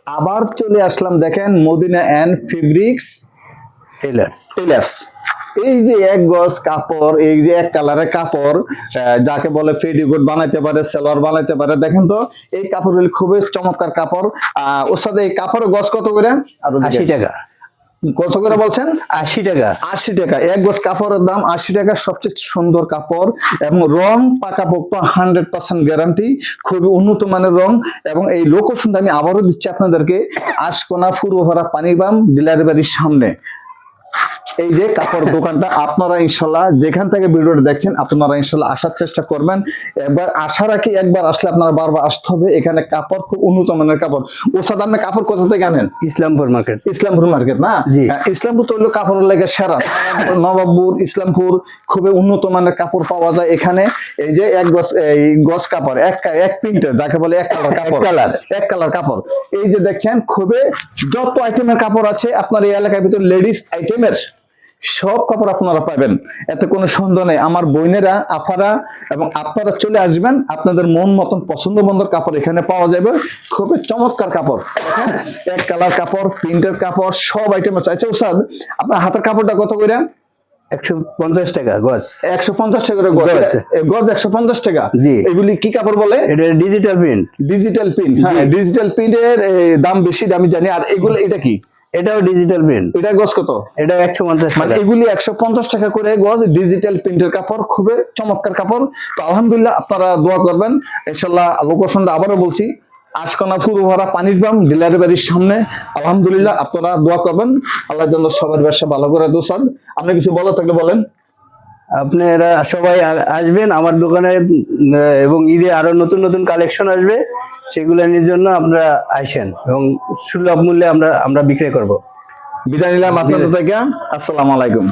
আবার চলে আসলাম, দেখেন Madina and fabrics tailors. Tailors. এই যে এক গজ কাপড়, এই যে এক কালারের কাপড়, যাকে বলে পেটিকোট বানাইতে পারে, সালোয়ার বানাইতে পারে। দেখেন তো এই কাপড়গুলি খুবই চমৎকার কাপড়। ওর এই কাপড়ের গজ কত করে? আর 80 টাকা। কত করে বলছেন? 80 টাকা। 80 টাকা। এক গজ কাপড়ের দাম 80 টাকা। সবচেয়ে সুন্দর কাপড় এবং রং পাকাপোক্ত 100% গ্যারান্টি, খুবই উন্নত মানের রং। এবং এই লোকেশনটা আমি আবারও দিচ্ছি আপনাদেরকে, আশকোনা পূর্বপাড়া পানিবাম ডিলারি বাড়ির সামনে। এই যে কাপড় দোকানটা, আপনারা ইনশাল্লাহ যেখান থেকে ভিডিওটা দেখছেন আপনারা ইনশাল্লাহ আসার চেষ্টা করবেন। একবার আশা রাখি, একবার আসলে আপনারা বারবার আসতে হবে। এখানে কাপড় খুব উন্নত মানের কাপড়। ওস্তাদ, আপনি কাপড় কোথা থেকে আনেন? ইসলামপুর মার্কেট। ইসলামপুর মার্কেট না? ইসলামপুর তো হলো কাপড়ের লেগে সেরা। নবাবপুর, ইসলামপুর খুবই উন্নত মানের কাপড় পাওয়া যায় এখানে। এই যে এক গজ, এই গজ কাপড়, এক প্রিন্টের, যাকে বলে এক কালার কাপড়, এক কালার কাপড়। এই যে দেখছেন খুবই যত আইটেমের কাপড় আছে আপনার এই এলাকার ভিতর, লেডিস আইটেমের সব কাপড় আপনারা পাবেন, এতে কোনো সন্দেহ নেই। আমার বোনেরা, আপারা এবং আপনারা চলে আসবেন, আপনাদের মন মতন পছন্দ বন্ধর কাপড় এখানে পাওয়া যাবে। খুবই চমৎকার কাপড়, এক কালার কাপড়, প্রিন্টের কাপড়, সব আইটেম আছে। আচ্ছা ওস্তাদ, আপনার হাতের কাপড়টা কত করে? 150 টাকা গজ। 150 টাকা করে গজ আছে। গজ 150 টাকা। জি। এগুলি কি কাপড় বলে? এটা ডিজিটাল প্রিন্ট। Digital print. হ্যাঁ, ডিজিটাল প্রিন্টের দাম বেশি, আমি জানি। আর এগুলো, এটা কি? এটাও ডিজিটাল প্রিন্ট। এটা গজ কত? এটা 150 মানে টাকা। এগুলি 150 টাকা করে গজ, ডিজিটাল প্রিন্টের কাপড়, খুবই চমৎকার কাপড়। তো আলহামদুলিল্লাহ আপনারা দোয়া করবেন ইনশাআল্লাহ। লোকেশনটা আবারও বলছি, আশকোনা পূর্বপাড়া পানিবাম ডিলারি বাড়ির সামনে। আলহামদুলিল্লাহ আপনারা দোয়া করবেন, আল্লাহর জন্য সবার ব্যবসা ভালো করে দোসাদ। আপনি কিছু বলো থাকলে বলেন। আপনারা সবাই আসবেন আমার দোকানে, এবং ঈদে আরো নতুন নতুন কালেকশন আসবে, সেগুলোর জন্য আপনারা আসেন এবং সুলভ মূল্যে আমরা বিক্রয় করব। বিদায় নিলাম আপনাদের থেকে। আসসালামু আলাইকুম।